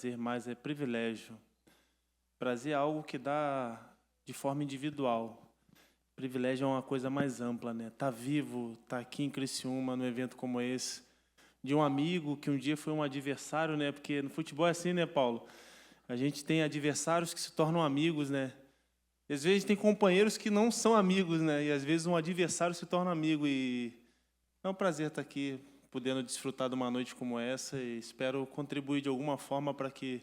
prazer, mas é privilégio. Prazer é algo que dá de forma individual. Privilégio é uma coisa mais ampla, né? Tá vivo, tá aqui em Criciúma, num evento como esse, de um amigo que um dia foi um adversário, né? Porque no futebol é assim, né, Paulo? A gente tem adversários que se tornam amigos, né? E às vezes tem companheiros que não são amigos, né? E às vezes um adversário se torna amigo. E é um prazer estar aqui, podendo desfrutar de uma noite como essa. E espero contribuir de alguma forma para que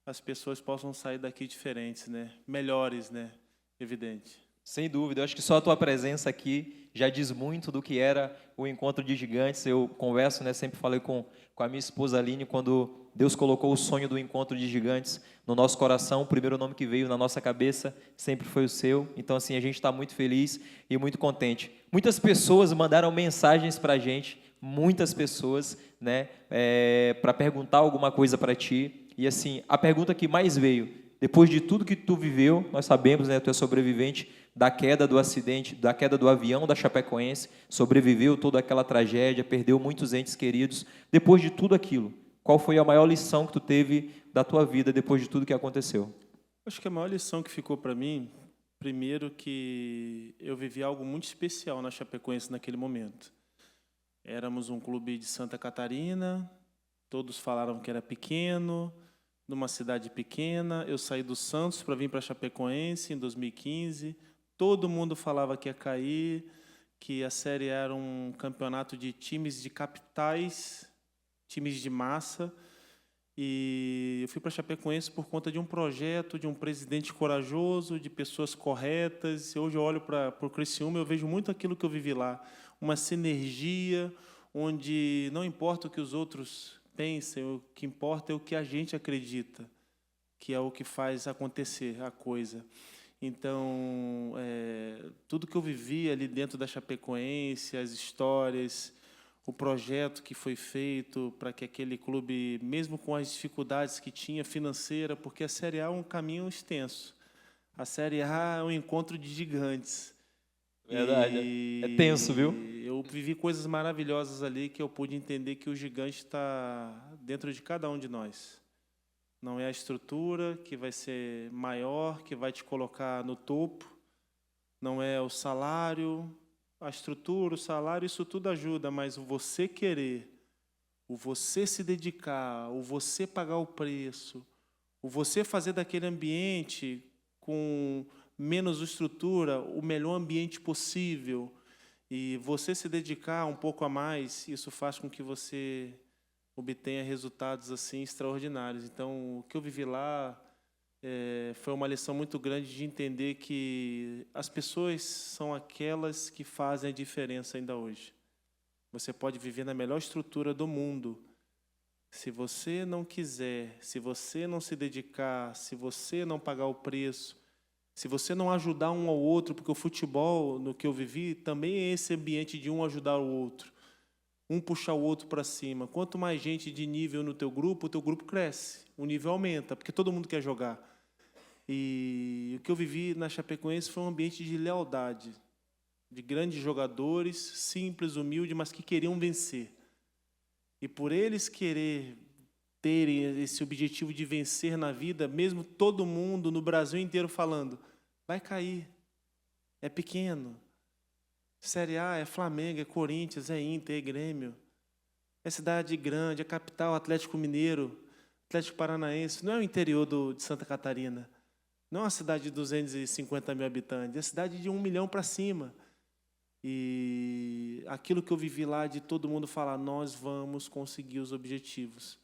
as pessoas possam sair daqui diferentes, né? Melhores, né? Evidente. Sem dúvida, eu acho que só a tua presença aqui já diz muito do que era o Encontro de Gigantes. Eu converso, né, sempre falei com a minha esposa Aline, quando Deus colocou o sonho do Encontro de Gigantes no nosso coração, o primeiro nome que veio na nossa cabeça sempre foi o seu. Então, assim, a gente está muito feliz e muito contente. Muitas pessoas mandaram mensagens para a gente, muitas pessoas, né, para perguntar alguma coisa para ti. E, assim, a pergunta que mais veio, depois de tudo que tu viveu, nós sabemos, né, tu é sobrevivente da queda do acidente, da queda do avião da Chapecoense, sobreviveu toda aquela tragédia, perdeu muitos entes queridos. Depois de tudo aquilo, qual foi a maior lição que tu teve da tua vida depois de tudo que aconteceu? Acho que a maior lição que ficou para mim, primeiro que eu vivi algo muito especial na Chapecoense naquele momento. Éramos um clube de Santa Catarina, todos falaram que era pequeno, numa cidade pequena. Eu saí do Santos para vir para Chapecoense em 2015. Todo mundo falava que ia cair, que a Série A era um campeonato de times de capitais, times de massa. E eu fui para Chapecoense por conta de um projeto, de um presidente corajoso, de pessoas corretas. Hoje eu olho para o Criciúma e eu vejo muito aquilo que eu vivi lá. Uma sinergia, onde não importa o que os outros pensem, o que importa é o que a gente acredita, que é o que faz acontecer a coisa. Então, tudo que eu vivi ali dentro da Chapecoense, as histórias, o projeto que foi feito para que aquele clube, mesmo com as dificuldades que tinha financeira, porque a Série A é um caminho extenso. A Série A é um encontro de gigantes. Verdade, é tenso, viu? E eu vivi coisas maravilhosas ali que eu pude entender que o gigante está dentro de cada um de nós. Não é a estrutura que vai ser maior, que vai te colocar no topo. Não é o salário, a estrutura, o salário, isso tudo ajuda, mas o você querer, o você se dedicar, o você pagar o preço, o você fazer daquele ambiente com menos estrutura o melhor ambiente possível e você se dedicar um pouco a mais, isso faz com que você obtenha resultados assim extraordinários. Então, o que eu vivi lá foi uma lição muito grande de entender que as pessoas são aquelas que fazem a diferença ainda hoje. Você pode viver na melhor estrutura do mundo. Se você não quiser, se você não se dedicar, se você não pagar o preço, se você não ajudar um ao outro, porque o futebol, no que eu vivi, também é esse ambiente de um ajudar o outro, um puxar o outro para cima. Quanto mais gente de nível no teu grupo, o teu grupo cresce, o nível aumenta, porque todo mundo quer jogar. E o que eu vivi na Chapecoense foi um ambiente de lealdade, de grandes jogadores, simples, humildes, mas que queriam vencer. E por eles querer terem esse objetivo de vencer na vida, mesmo todo mundo no Brasil inteiro falando, vai cair, é pequeno. Série A é Flamengo, é Corinthians, é Inter, é Grêmio. É cidade grande, é capital, Atlético Mineiro, Atlético Paranaense. Não é o interior de Santa Catarina. Não é uma cidade de 250 mil habitantes. É cidade de 1 milhão para cima. E aquilo que eu vivi lá de todo mundo falar, nós vamos conseguir os objetivos.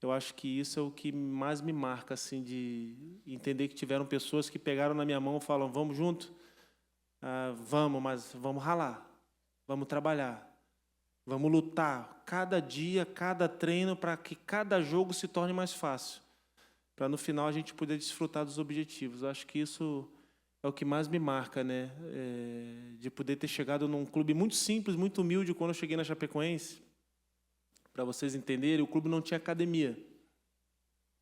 Eu acho que isso é o que mais me marca, assim, de entender que tiveram pessoas que pegaram na minha mão e falam, vamos junto? Vamos, mas vamos ralar, vamos trabalhar, vamos lutar cada dia, cada treino, para que cada jogo se torne mais fácil, para no final a gente poder desfrutar dos objetivos. Eu acho que isso é o que mais me marca, né? De poder ter chegado num clube muito simples, muito humilde. Quando eu cheguei na Chapecoense, para vocês entenderem, o clube não tinha academia.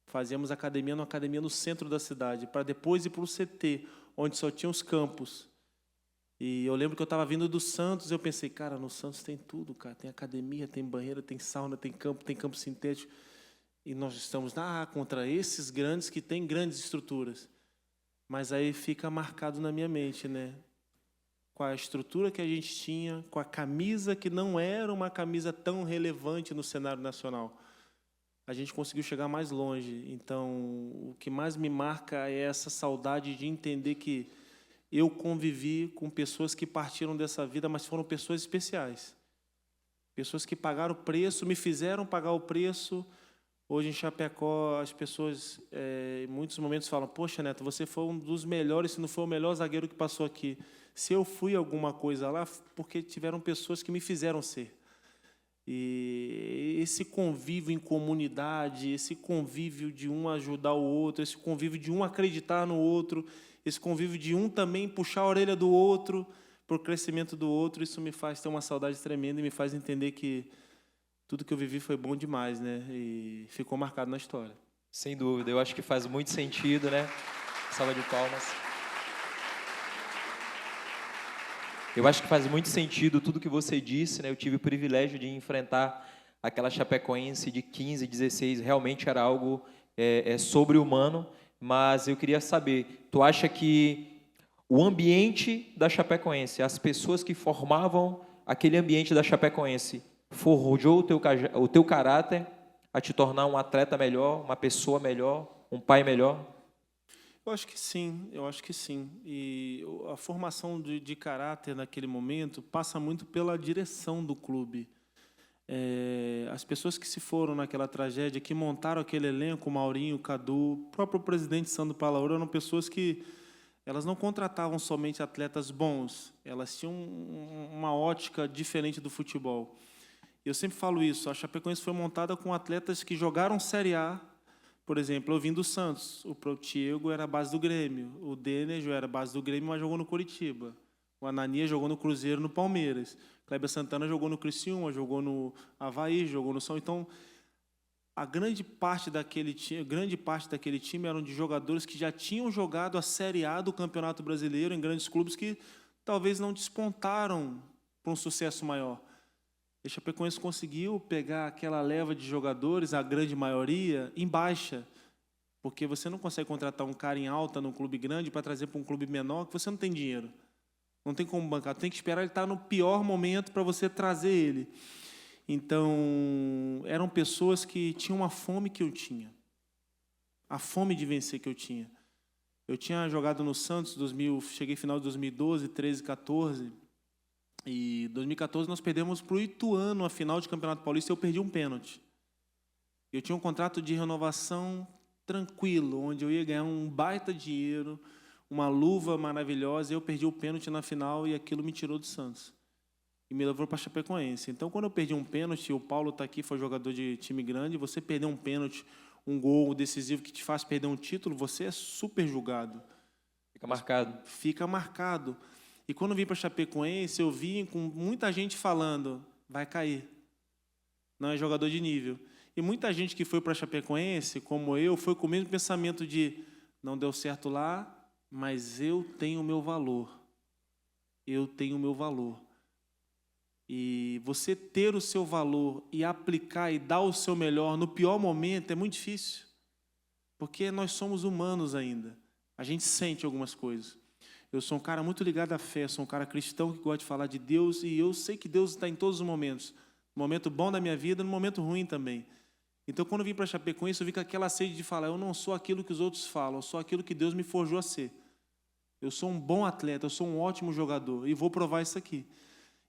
Fazíamos academia numa academia no centro da cidade, para depois ir para o CT, onde só tinha os campos. E eu lembro que eu estava vindo do Santos, eu pensei, cara, no Santos tem tudo, cara. Tem academia, tem banheiro, tem sauna, tem campo sintético. E nós estamos contra esses grandes que têm grandes estruturas. Mas aí fica marcado na minha mente, né? Com a estrutura que a gente tinha, com a camisa que não era uma camisa tão relevante no cenário nacional. A gente conseguiu chegar mais longe. Então, o que mais me marca é essa saudade de entender que eu convivi com pessoas que partiram dessa vida, mas foram pessoas especiais. Pessoas que pagaram o preço, me fizeram pagar o preço. Hoje, em Chapecó, as pessoas, em muitos momentos, falam: poxa, Neto, você foi um dos melhores, se não foi o melhor zagueiro que passou aqui. Se eu fui alguma coisa lá, porque tiveram pessoas que me fizeram ser. E esse convívio em comunidade, esse convívio de um ajudar o outro, esse convívio de um acreditar no outro, esse convívio de um também puxar a orelha do outro para o crescimento do outro, isso me faz ter uma saudade tremenda e me faz entender que tudo que eu vivi foi bom demais, né? E ficou marcado na história. Sem dúvida, eu acho que faz muito sentido, né? Salva de palmas. Eu acho que faz muito sentido tudo que você disse, né? Eu tive o privilégio de enfrentar aquela Chapecoense de 15, 16, realmente era algo sobre-humano, mas eu queria saber, tu acha que o ambiente da Chapecoense, as pessoas que formavam aquele ambiente da Chapecoense, forjou o teu caráter a te tornar um atleta melhor, uma pessoa melhor, um pai melhor? Eu acho que sim, eu acho que sim. E a formação de caráter naquele momento passa muito pela direção do clube. As pessoas que se foram naquela tragédia, que montaram aquele elenco, Maurinho, Cadu, o próprio presidente Sandro Palaoro, eram pessoas que elas não contratavam somente atletas bons, elas tinham uma ótica diferente do futebol. Eu sempre falo isso, a Chapecoense foi montada com atletas que jogaram Série A. Por exemplo, eu vim do Santos, o Protiego era a base do Grêmio, o Denejo era a base do Grêmio, mas jogou no Curitiba. O Ananias jogou no Cruzeiro, no Palmeiras. Kleber Santana jogou no Criciúma, jogou no Avaí, jogou no São. Então, a grande parte daquele time eram de jogadores que já tinham jogado a Série A do Campeonato Brasileiro em grandes clubes que talvez não despontaram para um sucesso maior. E a Chapecoense conseguiu pegar aquela leva de jogadores, a grande maioria, em baixa, porque você não consegue contratar um cara em alta num clube grande para trazer para um clube menor, que você não tem dinheiro. Não tem como bancar, tem que esperar ele estar no pior momento para você trazer ele. Então, eram pessoas que tinham uma fome que eu tinha, a fome de vencer que eu tinha. Eu tinha jogado no Santos, cheguei final de 2012, 13, 14, e em 2014 nós perdemos para o Ituano a final de Campeonato Paulista e eu perdi um pênalti. Eu tinha um contrato de renovação tranquilo, onde eu ia ganhar um baita dinheiro, uma luva maravilhosa, e eu perdi o pênalti na final e aquilo me tirou do Santos. E me levou para a Chapecoense. Então, quando eu perdi um pênalti, o Paulo está aqui, foi jogador de time grande, você perder um pênalti, um gol decisivo que te faz perder um título, você é super julgado. Fica marcado. Fica marcado. E quando eu vim para a Chapecoense, eu vi com muita gente falando, vai cair. Não é jogador de nível. E muita gente que foi para a Chapecoense, como eu, foi com o mesmo pensamento de, não deu certo lá, mas eu tenho o meu valor. Eu tenho o meu valor. E você ter o seu valor e aplicar e dar o seu melhor no pior momento é muito difícil. Porque nós somos humanos ainda. A gente sente algumas coisas. Eu sou um cara muito ligado à fé, sou um cara cristão que gosta de falar de Deus e eu sei que Deus está em todos os momentos. No momento bom da minha vida, no momento ruim também. Então, quando eu vim para a Chapecoense, eu vi com aquela sede de falar, eu não sou aquilo que os outros falam, eu sou aquilo que Deus me forjou a ser. Eu sou um bom atleta, eu sou um ótimo jogador e vou provar isso aqui.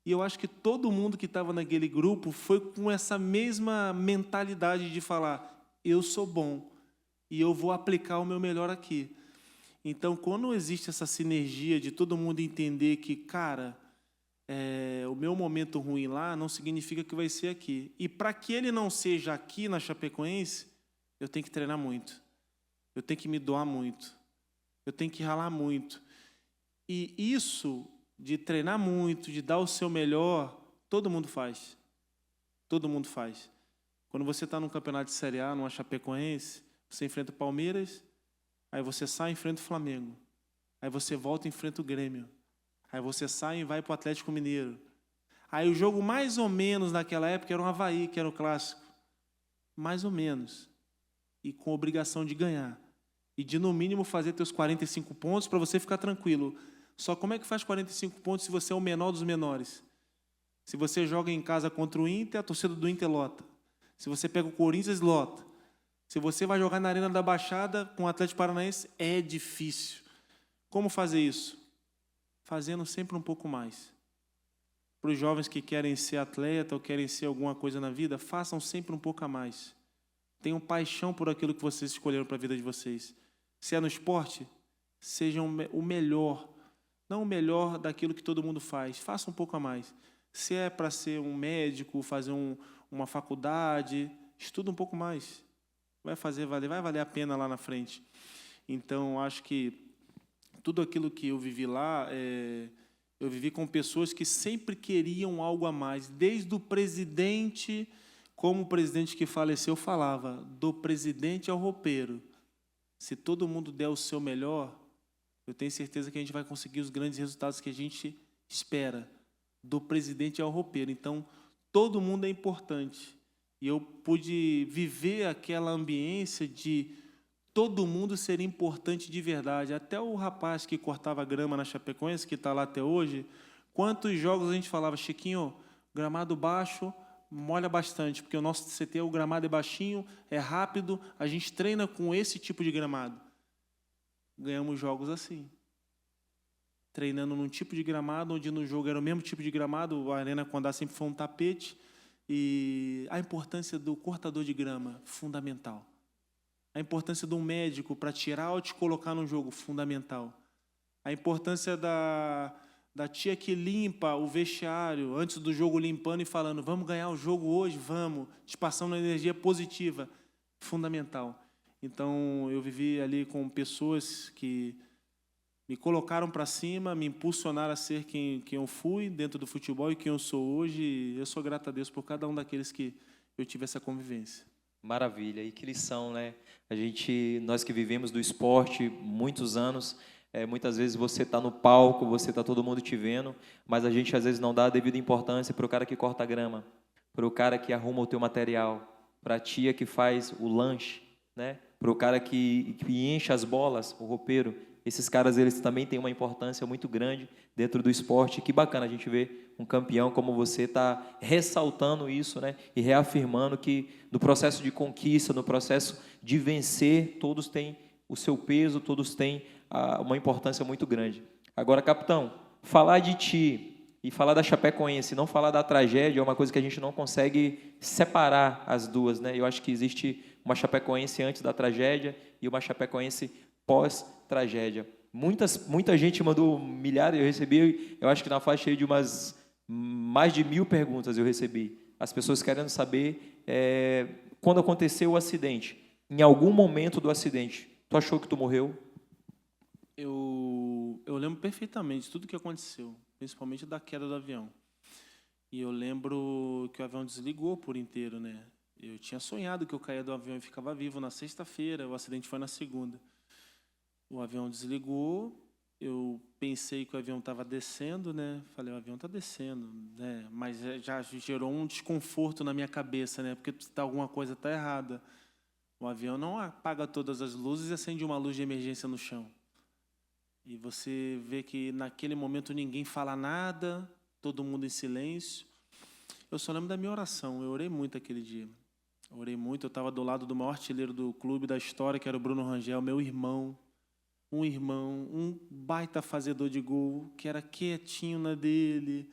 E eu acho que todo mundo que estava naquele grupo foi com essa mesma mentalidade de falar, eu sou bom e eu vou aplicar o meu melhor aqui. Então, quando existe essa sinergia de todo mundo entender que, cara, o meu momento ruim lá não significa que vai ser aqui. E para que ele não seja aqui na Chapecoense, eu tenho que treinar muito. Eu tenho que me doar muito. Eu tenho que ralar muito. E isso de treinar muito, de dar o seu melhor, todo mundo faz. Todo mundo faz. Quando você está num campeonato de Série A, numa Chapecoense, você enfrenta o Palmeiras, aí você sai e enfrenta o Flamengo. Aí você volta e enfrenta o Grêmio. Aí você sai e vai para o Atlético Mineiro. Aí o jogo mais ou menos naquela época era um Avaí, que era o clássico. Mais ou menos. e com obrigação de ganhar. E de, no mínimo, fazer teus 45 pontos para você ficar tranquilo. Só como é que faz 45 pontos se você é o menor dos menores? Se você joga em casa contra o Inter, a torcida do Inter lota. Se você pega o Corinthians, lota. Se você vai jogar na Arena da Baixada com o Atlético Paranaense, é difícil. Como fazer isso? Fazendo sempre um pouco mais. Para os jovens que querem ser atleta ou querem ser alguma coisa na vida, façam sempre um pouco a mais. Tenham paixão por aquilo que vocês escolheram para a vida de vocês. Se é no esporte, sejam o melhor. Não o melhor daquilo que todo mundo faz. Faça um pouco a mais. Se é para ser um médico, fazer uma faculdade, estuda um pouco mais. Vai valer a pena lá na frente. Então, acho que tudo aquilo que eu vivi lá, eu vivi com pessoas que sempre queriam algo a mais. Desde o presidente, como o presidente que faleceu falava, do presidente ao roupeiro. Se todo mundo der o seu melhor, eu tenho certeza que a gente vai conseguir os grandes resultados que a gente espera, do presidente ao roupeiro. Então, todo mundo é importante. E eu pude viver aquela ambiência de todo mundo ser importante de verdade. Até o rapaz que cortava grama na Chapecoense, que está lá até hoje, quantos jogos a gente falava, Chiquinho, gramado baixo, molha bastante, porque o nosso CT, o gramado é baixinho, é rápido, a gente treina com esse tipo de gramado. Ganhamos jogos assim. Treinando num tipo de gramado, onde no jogo era o mesmo tipo de gramado, a Arena Condá sempre foi um tapete, e a importância do cortador de grama, fundamental. A importância de um médico para tirar ou te colocar no jogo, fundamental. A importância da tia que limpa o vestiário, antes do jogo limpando e falando, vamos ganhar o jogo hoje, vamos, te passando uma energia positiva, fundamental. Então, eu vivi ali com pessoas que me colocaram para cima, me impulsionaram a ser quem eu fui dentro do futebol e quem eu sou hoje. E eu sou grato a Deus por cada um daqueles que eu tive essa convivência. Maravilha, e que lição, né? Nós que vivemos do esporte muitos anos, muitas vezes você está no palco, você está todo mundo te vendo, mas a gente às vezes não dá a devida importância para o cara que corta a grama, para o cara que arruma o teu material, para a tia que faz o lanche, né? Para o cara que enche as bolas, o roupeiro. Esses caras, eles também têm uma importância muito grande dentro do esporte. Que bacana a gente ver um campeão como você está ressaltando isso, né? E reafirmando que no processo de conquista, no processo de vencer, todos têm o seu peso, todos têm uma importância muito grande. Agora, capitão, falar de ti e falar da Chapecoense, não falar da tragédia, é uma coisa que a gente não consegue separar as duas, né? Eu acho que existe uma Chapecoense antes da tragédia e uma Chapecoense pós-tragédia. Muita gente mandou milhares, eu recebi, eu acho que na faixa aí de mais de 1000 perguntas eu recebi. As pessoas querendo saber quando aconteceu o acidente. Em algum momento do acidente, tu achou que tu morreu? Eu lembro perfeitamente tudo o que aconteceu, principalmente da queda do avião. E eu lembro que o avião desligou por inteiro, né? Eu tinha sonhado que eu caía do avião e ficava vivo na sexta-feira, o acidente foi na segunda. O avião desligou, eu pensei que o avião estava descendo, né? Falei, o avião está descendo, né? Mas já gerou um desconforto na minha cabeça, né? Porque alguma coisa está errada. O avião não apaga todas as luzes e acende uma luz de emergência no chão. E você vê que naquele momento ninguém fala nada, todo mundo em silêncio. Eu só lembro da minha oração, eu orei muito aquele dia. Eu orei muito, eu estava do lado do maior artilheiro do clube da história, que era o Bruno Rangel, meu irmão. Um baita fazedor de gol, que era quietinho na dele,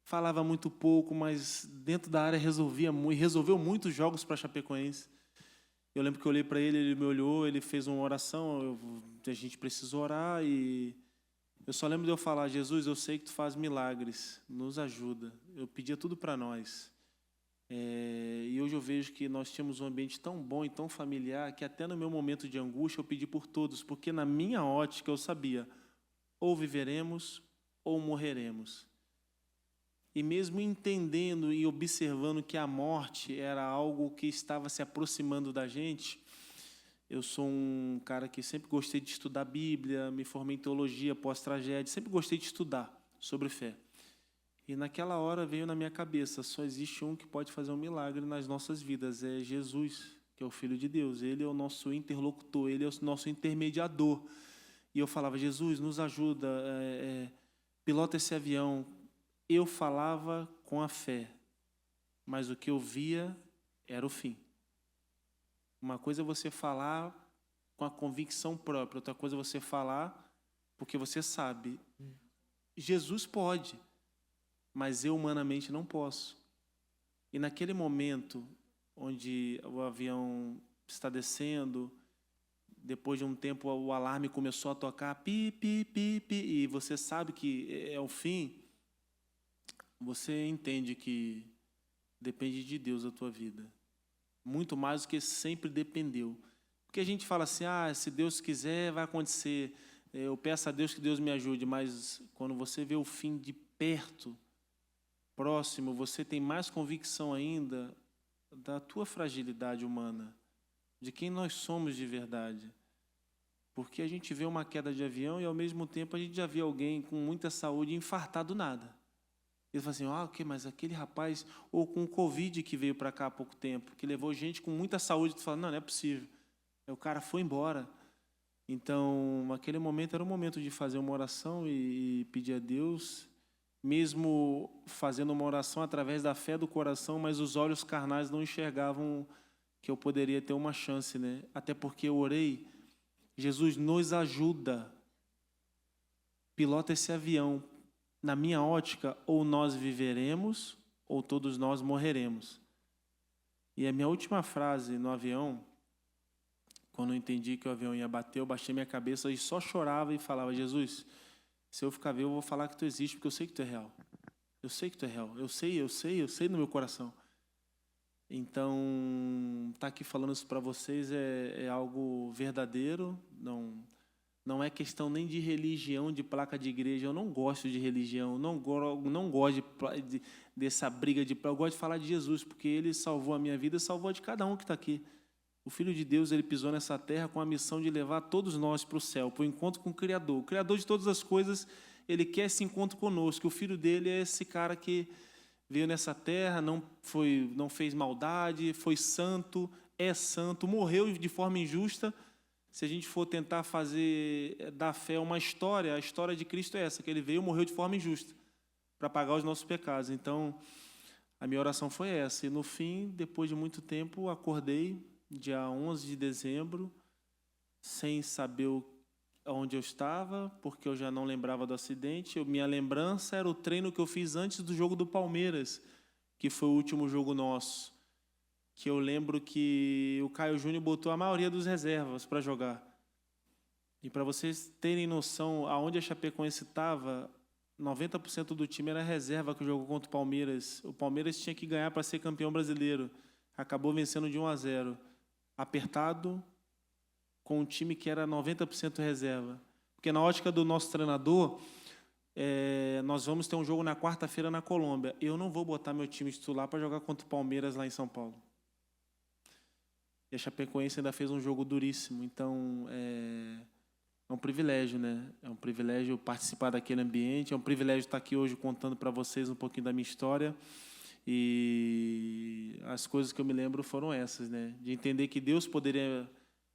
falava muito pouco, mas dentro da área resolveu muitos jogos para a Chapecoense. Eu lembro que eu olhei para ele, ele me olhou, ele fez uma oração, a gente precisou orar, e eu só lembro de eu falar, Jesus, eu sei que tu faz milagres, nos ajuda. Eu pedia tudo para nós. E hoje eu vejo que nós tínhamos um ambiente tão bom e tão familiar que até no meu momento de angústia eu pedi por todos, porque na minha ótica eu sabia, ou viveremos ou morreremos. E mesmo entendendo e observando que a morte era algo que estava se aproximando da gente, eu sou um cara que sempre gostei de estudar Bíblia, me formei em teologia pós-tragédia, sempre gostei de estudar sobre fé. E naquela hora veio na minha cabeça, só existe um que pode fazer um milagre nas nossas vidas, é Jesus, que é o Filho de Deus. Ele é o nosso interlocutor, Ele é o nosso intermediador. E eu falava, Jesus, nos ajuda, pilota esse avião. Eu falava com a fé, mas o que eu via era o fim. Uma coisa é você falar com a convicção própria, outra coisa é você falar porque você sabe. Jesus pode, mas eu humanamente não posso. E naquele momento onde o avião está descendo, depois de um tempo o alarme começou a tocar, pi, pi, pi, pi, e você sabe que é o fim, você entende que depende de Deus a tua vida. Muito mais do que sempre dependeu. Porque a gente fala assim, se Deus quiser, vai acontecer. Eu peço a Deus que Deus me ajude, mas quando você vê o fim de perto, próximo, você tem mais convicção ainda da tua fragilidade humana, de quem nós somos de verdade. Porque a gente vê uma queda de avião e, ao mesmo tempo, a gente já vê alguém com muita saúde infartar do nada. Ele fala assim, mas aquele rapaz, ou com o Covid que veio para cá há pouco tempo, que levou gente com muita saúde, tu fala, não é possível. O cara foi embora. Então, aquele momento era o momento de fazer uma oração e pedir a Deus, mesmo fazendo uma oração através da fé do coração, mas os olhos carnais não enxergavam que eu poderia ter uma chance, né? Até porque eu orei, Jesus nos ajuda, pilota esse avião. Na minha ótica, ou nós viveremos, ou todos nós morreremos. E a minha última frase no avião, quando eu entendi que o avião ia bater, eu baixei minha cabeça e só chorava e falava, Jesus, se eu ficar vivo, eu vou falar que tu existe, porque eu sei que tu é real. Eu sei que tu é real. Eu sei no meu coração. Então, estar aqui falando isso para vocês é algo verdadeiro, não é questão nem de religião, de placa de igreja. Eu não gosto de religião, não gosto dessa briga eu gosto de falar de Jesus, porque Ele salvou a minha vida e salvou a de cada um que está aqui. O Filho de Deus, Ele pisou nessa terra com a missão de levar todos nós para o céu, para o encontro com o Criador. O Criador de todas as coisas, Ele quer esse encontro conosco. O Filho dele é esse cara que veio nessa terra, não fez maldade, foi santo, é santo, morreu de forma injusta. Se a gente for tentar fazer da fé uma história, a história de Cristo é essa, que Ele veio e morreu de forma injusta para pagar os nossos pecados. Então, a minha oração foi essa. E no fim, depois de muito tempo, acordei, dia 11 de dezembro, sem saber onde eu estava, porque eu já não lembrava do acidente. Minha lembrança era o treino que eu fiz antes do jogo do Palmeiras, que foi o último jogo nosso, que eu lembro que o Caio Júnior botou a maioria dos reservas para jogar. E para vocês terem noção, aonde a Chapecoense estava, 90% do time era reserva que jogou contra o Palmeiras. O Palmeiras tinha que ganhar para ser campeão brasileiro. Acabou vencendo de 1-0. Apertado, com um time que era 90% reserva. Porque na ótica do nosso treinador, nós vamos ter um jogo na quarta-feira na Colômbia. Eu não vou botar meu time titular para jogar contra o Palmeiras lá em São Paulo. E a Chapecoense ainda fez um jogo duríssimo. Então, é um privilégio, né? É um privilégio participar daquele ambiente. É um privilégio estar aqui hoje contando para vocês um pouquinho da minha história. E as coisas que eu me lembro foram essas, né? De entender que Deus poderia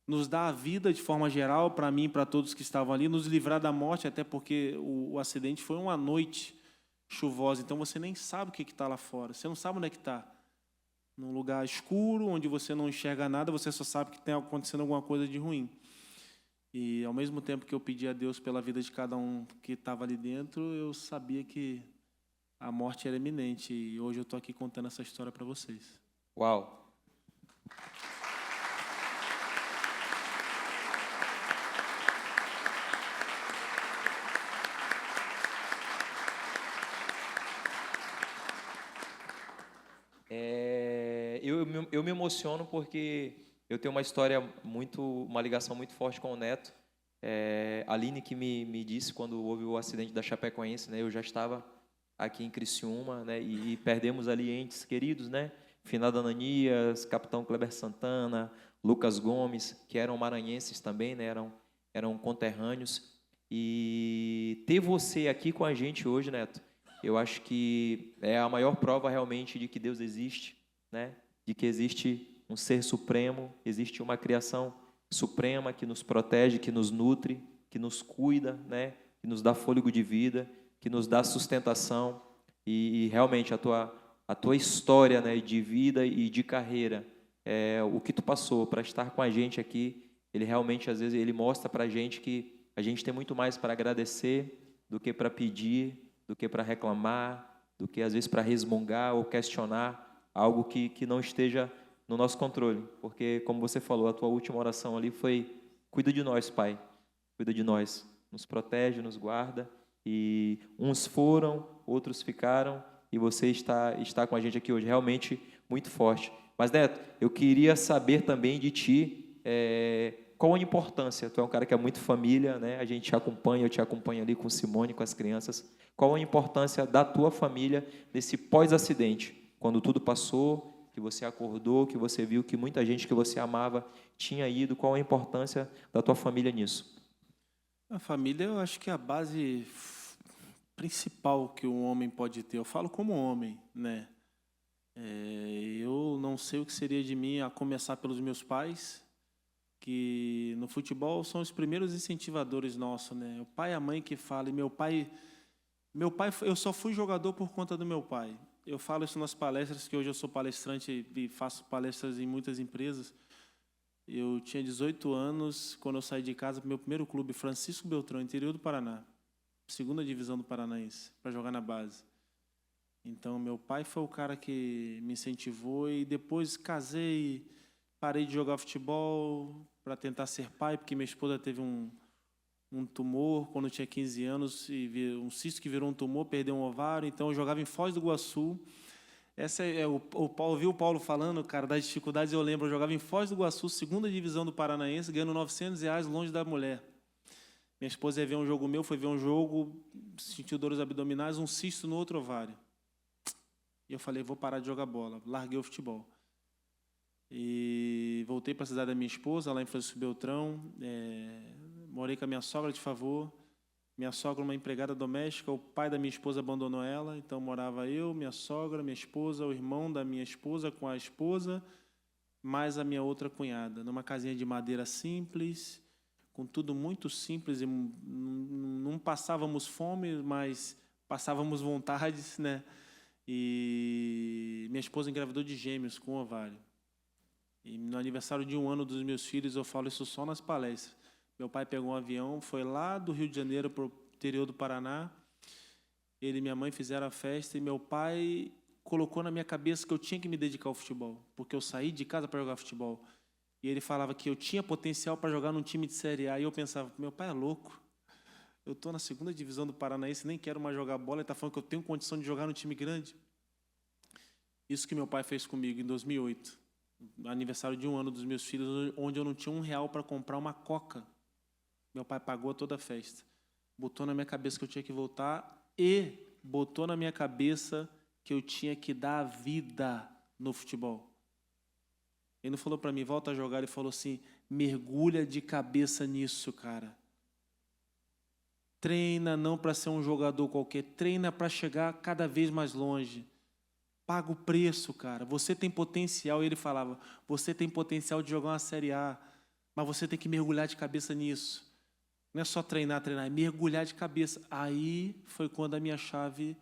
nos dar a vida de forma geral, para mim e para todos que estavam ali, nos livrar da morte, até porque o acidente foi uma noite chuvosa, então você nem sabe o que está lá fora, você não sabe onde é que está. Num lugar escuro, onde você não enxerga nada, você só sabe que tem acontecendo alguma coisa de ruim. E ao mesmo tempo que eu pedi a Deus pela vida de cada um que estava ali dentro, eu sabia que a morte era iminente, e hoje eu estou aqui contando essa história para vocês. Uau! Eu me emociono porque eu tenho uma ligação muito forte com o Neto. A Aline que me disse quando houve o acidente da Chapecoense, né? Eu já estava aqui em Criciúma, né? E perdemos ali entes queridos, né? Finado Ananias, Capitão Kleber Santana, Lucas Gomes, que eram maranhenses também, né? Eram conterrâneos. E ter você aqui com a gente hoje, Neto, eu acho que é a maior prova realmente de que Deus existe, né? De que existe um ser supremo, existe uma criação suprema que nos protege, que nos nutre, que nos cuida, né? Que nos dá fôlego de vida, que nos dá sustentação. E realmente a tua história, né, de vida e de carreira, o que tu passou para estar com a gente aqui, ele realmente, às vezes, ele mostra para a gente que a gente tem muito mais para agradecer do que para pedir, do que para reclamar, do que, às vezes, para resmungar ou questionar algo que não esteja no nosso controle. Porque, como você falou, a tua última oração ali foi: cuida de nós, Pai, cuida de nós, nos protege, nos guarda. E uns foram, outros ficaram, e você está com a gente aqui hoje, realmente muito forte. Mas, Neto, eu queria saber também de ti, qual a importância, tu é um cara que é muito família, né? A gente te acompanha, eu te acompanho ali com Simone, com as crianças. Qual a importância da tua família nesse pós-acidente, quando tudo passou, que você acordou, que você viu que muita gente que você amava tinha ido, qual a importância da tua família nisso? A família, eu acho que é a base principal que um homem pode ter. Eu falo como homem, né? Eu não sei o que seria de mim, a começar pelos meus pais, que no futebol são os primeiros incentivadores nossos, né? O pai e a mãe que falam. E meu pai, eu só fui jogador por conta do meu pai. Eu falo isso nas palestras, que hoje eu sou palestrante e faço palestras em muitas empresas. Eu tinha 18 anos quando eu saí de casa para o meu primeiro clube, Francisco Beltrão, interior do Paraná, segunda divisão do Paranaense, para jogar na base. Então, meu pai foi o cara que me incentivou, e depois casei, parei de jogar futebol para tentar ser pai, porque minha esposa teve um tumor quando eu tinha 15 anos, e um cisto que virou um tumor, perdeu um ovário. Então, eu jogava em Foz do Iguaçu. Essa ouvi o Paulo falando, cara, das dificuldades. Eu lembro, eu jogava em Foz do Iguaçu, segunda divisão do Paranaense, ganhando R$ 900 longe da mulher. Minha esposa ia ver um jogo meu, foi ver um jogo, sentiu dores abdominais, um cisto no outro ovário. E eu falei, vou parar de jogar bola. Larguei o futebol. E voltei para a cidade da minha esposa, lá em Francisco Beltrão. Morei com a minha sogra de favor. Minha sogra, uma empregada doméstica, o pai da minha esposa abandonou ela, então morava eu, minha sogra, minha esposa, o irmão da minha esposa com a esposa, mais a minha outra cunhada, numa casinha de madeira simples, com tudo muito simples, e não passávamos fome, mas passávamos vontades, né? E minha esposa engravidou de gêmeos com ovário. E no aniversário de 1 ano dos meus filhos, eu falo isso só nas palestras. Meu pai pegou um avião, foi lá do Rio de Janeiro para o interior do Paraná. Ele e minha mãe fizeram a festa, e meu pai colocou na minha cabeça que eu tinha que me dedicar ao futebol, porque eu saí de casa para jogar futebol. E ele falava que eu tinha potencial para jogar num time de Série A. E eu pensava, meu pai é louco. Eu estou na segunda divisão do Paranaense, nem quero mais jogar bola. Ele está falando que eu tenho condição de jogar num time grande. Isso que meu pai fez comigo em 2008. Aniversário de 1 ano dos meus filhos, onde eu não tinha R$ 1 para comprar uma coca. Meu pai pagou toda a festa. Botou na minha cabeça que eu tinha que voltar e botou na minha cabeça que eu tinha que dar a vida no futebol. Ele não falou para mim, volta a jogar, ele falou assim, mergulha de cabeça nisso, cara. Treina não para ser um jogador qualquer, treina para chegar cada vez mais longe. Paga o preço, cara. Você tem potencial, ele falava, você tem potencial de jogar uma Série A, mas você tem que mergulhar de cabeça nisso. Não é só treinar, é mergulhar de cabeça. Aí foi quando a minha chave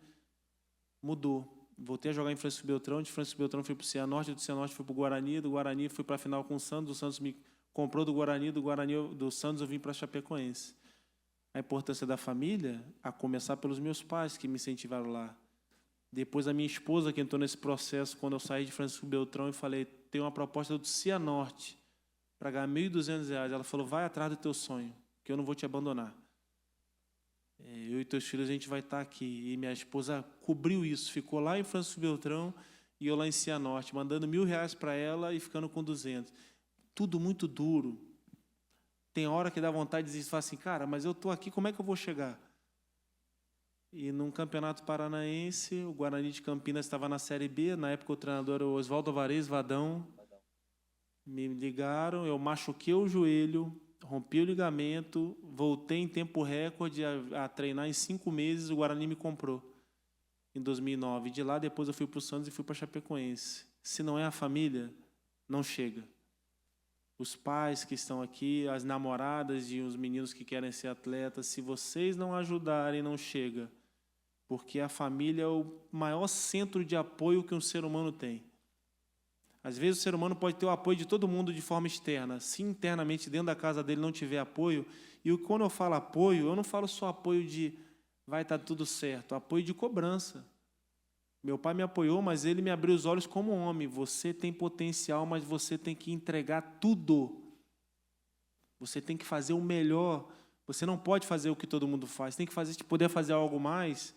mudou. Voltei a jogar em Francisco Beltrão, de Francisco Beltrão fui para o Cianorte, do Cianorte fui para o Guarani, do Guarani fui para a final com o Santos me comprou do Guarani, do Santos eu vim para a Chapecoense. A importância da família, a começar pelos meus pais, que me incentivaram lá. Depois a minha esposa, que entrou nesse processo, quando eu saí de Francisco Beltrão e falei, tem uma proposta do Cianorte para ganhar R$ 1.200. Ela falou, vai atrás do teu sonho, que eu não vou te abandonar. Eu e teus filhos, a gente vai estar aqui. E minha esposa cobriu isso, ficou lá em Francisco Beltrão e eu lá em Cianorte, mandando R$ 1.000 para ela e ficando com 200. Tudo muito duro. Tem hora que dá vontade de dizer, fala assim, cara, mas eu estou aqui, como é que eu vou chegar? E num campeonato paranaense, o Guarani de Campinas estava na Série B, na época o treinador era o Oswaldo Alvarez Vadão. Me ligaram, eu machuquei o joelho, rompi o ligamento, voltei em tempo recorde a treinar em 5 meses, o Guarani me comprou em 2009. De lá, depois eu fui para o Santos e fui para a Chapecoense. Se não é a família, não chega. Os pais que estão aqui, as namoradas e os meninos que querem ser atletas, se vocês não ajudarem, não chega. Porque a família é o maior centro de apoio que um ser humano tem. Às vezes o ser humano pode ter o apoio de todo mundo de forma externa. Se internamente dentro da casa dele não tiver apoio, e quando eu falo apoio, eu não falo só apoio de vai estar tudo certo, apoio de cobrança. Meu pai me apoiou, mas ele me abriu os olhos como homem. Você tem potencial, mas você tem que entregar tudo. Você tem que fazer o melhor. Você não pode fazer o que todo mundo faz. Tem que poder fazer algo mais.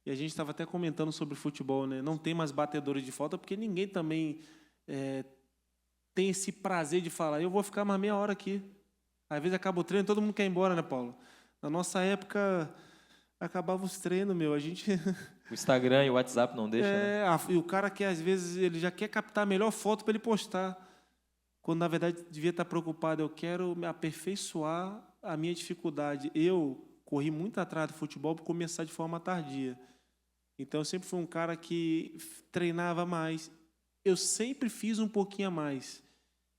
E a gente estava até comentando sobre futebol, né? Não tem mais batedores de falta, porque ninguém também tem esse prazer de falar, eu vou ficar mais meia hora aqui. Às vezes acaba o treino, todo mundo quer ir embora, né, Paulo? Na nossa época, acabava os treinos, meu. A gente... O Instagram e o WhatsApp não deixam, né? E o cara que, às vezes, ele já quer captar a melhor foto para ele postar. Quando, na verdade, devia estar preocupado. Eu quero me aperfeiçoar a minha dificuldade. Eu corri muito atrás do futebol para começar de forma tardia. Então, eu sempre fui um cara que treinava mais. Eu sempre fiz um pouquinho a mais.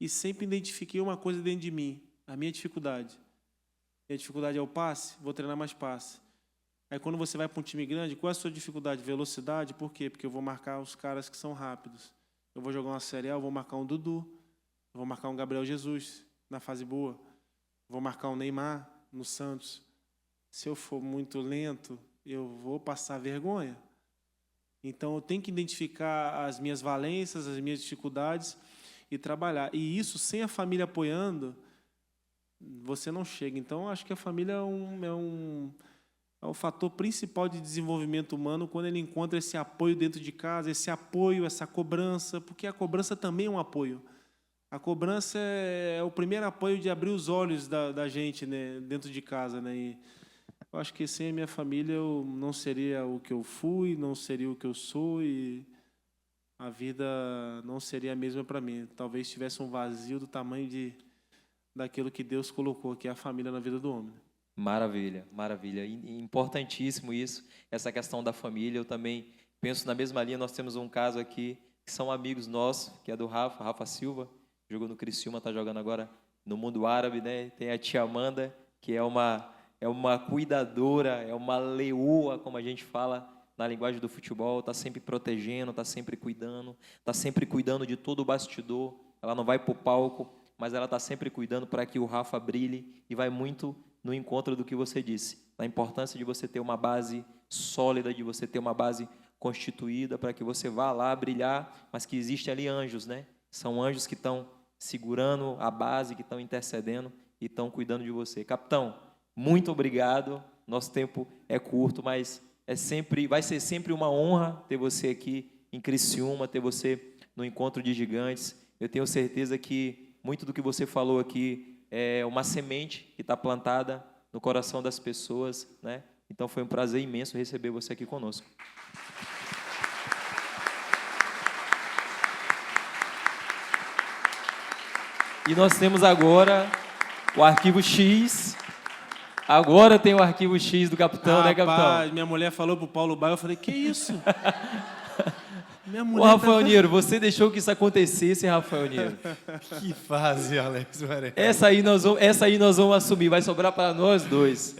E sempre identifiquei uma coisa dentro de mim. A minha dificuldade. Minha dificuldade é o passe, vou treinar mais passe. Aí, quando você vai para um time grande, qual é a sua dificuldade? Velocidade, por quê? Porque eu vou marcar os caras que são rápidos. Eu vou jogar uma Série A, eu vou marcar um Dudu, eu vou marcar um Gabriel Jesus na fase boa, vou marcar um Neymar no Santos. Se eu for muito lento, eu vou passar vergonha. Então, eu tenho que identificar as minhas valências, as minhas dificuldades e trabalhar. E isso, sem a família apoiando, você não chega. Então, acho que a família é o fator principal de desenvolvimento humano quando ele encontra esse apoio dentro de casa, esse apoio, essa cobrança, porque a cobrança também é um apoio. A cobrança é o primeiro apoio de abrir os olhos da gente, né, dentro de casa, né? E eu acho que sem a minha família eu não seria o que eu fui, não seria o que eu sou e a vida não seria a mesma para mim. Talvez tivesse um vazio do tamanho daquilo que Deus colocou, que é a família na vida do homem. Maravilha, maravilha. Importantíssimo isso, essa questão da família. Eu também penso na mesma linha. Nós temos um caso aqui, que são amigos nossos, que é do Rafa Silva, jogou no Criciúma, está jogando agora no mundo árabe, né? Tem a tia Amanda, que é uma cuidadora, é uma leoa, como a gente fala na linguagem do futebol, está sempre protegendo, está sempre cuidando de todo o bastidor. Ela não vai para o palco, mas ela está sempre cuidando para que o Rafa brilhe e vai muito no encontro do que você disse, da importância de você ter uma base sólida, de você ter uma base constituída para que você vá lá brilhar, mas que existem ali anjos, né? São anjos que estão segurando a base, que estão intercedendo e estão cuidando de você. Capitão, muito obrigado. Nosso tempo é curto, mas vai ser sempre uma honra ter você aqui em Criciúma, ter você no Encontro de Gigantes. Eu tenho certeza que muito do que você falou aqui é uma semente que está plantada no coração das pessoas, né? Então foi um prazer imenso receber você aqui conosco. E nós temos agora o Arquivo X. Agora tem o Arquivo X do capitão, né, capitão? Minha mulher falou pro Paulo Baio, eu falei, que isso? Ô, Rafael Niero, você deixou que isso acontecesse, Rafael Niero. Que fase, Alex Varela. Essa aí nós vamos assumir, vai sobrar para nós dois.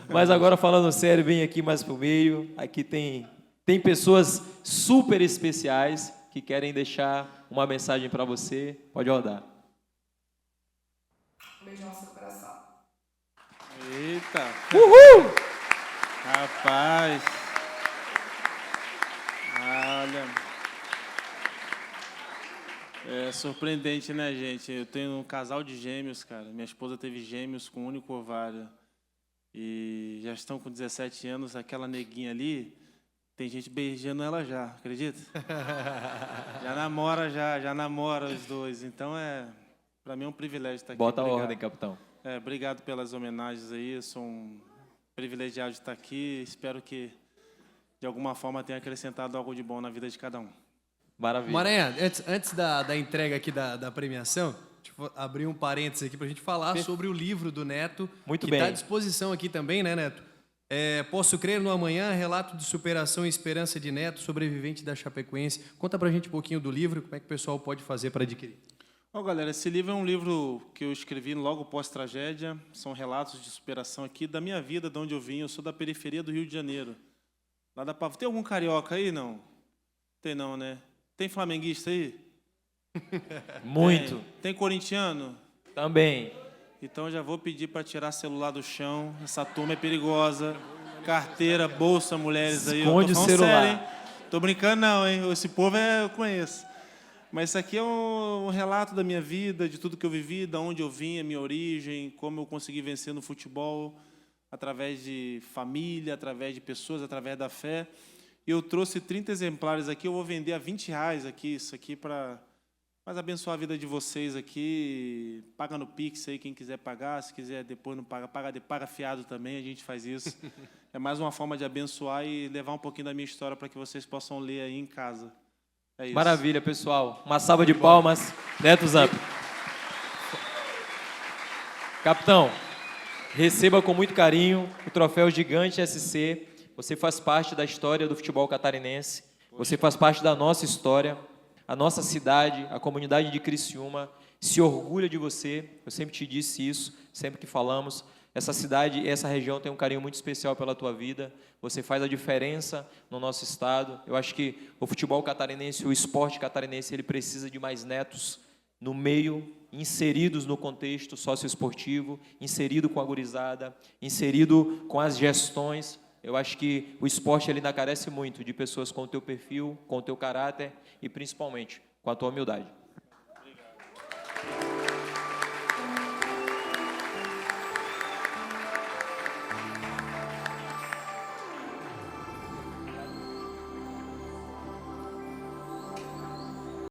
Mas agora, falando sério, vem aqui mais pro meio. Aqui tem pessoas super especiais que querem deixar uma mensagem para você. Pode rodar. Um beijo no seu coração. Eita! Uhul! Rapaz! Olha... É surpreendente, né, gente? Eu tenho um casal de gêmeos, cara. Minha esposa teve gêmeos com um único ovário. E já estão com 17 anos. Aquela neguinha ali, tem gente beijando ela já, acredita? Já namora os dois. Então, para mim é um privilégio estar aqui. Bota a Obrigado. ordem, capitão. Obrigado pelas homenagens aí. Eu sou um privilegiado de estar aqui. Espero que, de alguma forma, tenha acrescentado algo de bom na vida de cada um. Maravilha. Maranhão, antes da entrega aqui da premiação, deixa eu abrir um parênteses aqui para a gente falar sobre o livro do Neto. Muito que bem. Está à disposição aqui também, né, Neto? Posso Crer no Amanhã, relato de superação e esperança de Neto, sobrevivente da Chapecoense. Conta pra gente um pouquinho do livro, como é que o pessoal pode fazer para adquirir. Ó, galera, esse livro é um livro que eu escrevi logo pós-tragédia. São relatos de superação aqui da minha vida, de onde eu vim. Eu sou da periferia do Rio de Janeiro. Lá da Pava. Tem algum carioca aí, não? Tem não, né? Tem flamenguista aí? Muito. Tem corintiano? Também. Então já vou pedir para tirar celular do chão. Essa turma é perigosa. Carteira, bolsa, mulheres aí. Esconde o celular. Sério, hein? Tô brincando não, hein? Esse povo eu conheço. Mas isso aqui é um relato da minha vida, de tudo que eu vivi, de onde eu vim, a minha origem, como eu consegui vencer no futebol, através de família, através de pessoas, através da fé. E eu trouxe 30 exemplares aqui, eu vou vender a R$20 aqui, isso aqui para abençoar a vida de vocês aqui. Paga no Pix aí, quem quiser pagar, se quiser depois não paga, paga fiado também, a gente faz isso. É mais uma forma de abençoar e levar um pouquinho da minha história para que vocês possam ler aí em casa. É isso. Maravilha, pessoal. Uma salva de palmas. Neto Zamp. Capitão, receba com muito carinho o troféu Gigante SC. Você faz parte da história do futebol catarinense. Você faz parte da nossa história. A nossa cidade, a comunidade de Criciúma, se orgulha de você. Eu sempre te disse isso, sempre que falamos. Essa cidade e essa região tem um carinho muito especial pela tua vida. Você faz a diferença no nosso estado. Eu acho que o futebol catarinense, o esporte catarinense, ele precisa de mais netos no meio, inseridos no contexto socioesportivo, inserido com a gurizada, inserido com as gestões. Eu acho que o esporte ele ainda carece muito de pessoas com o teu perfil, com o teu caráter e principalmente com a tua humildade.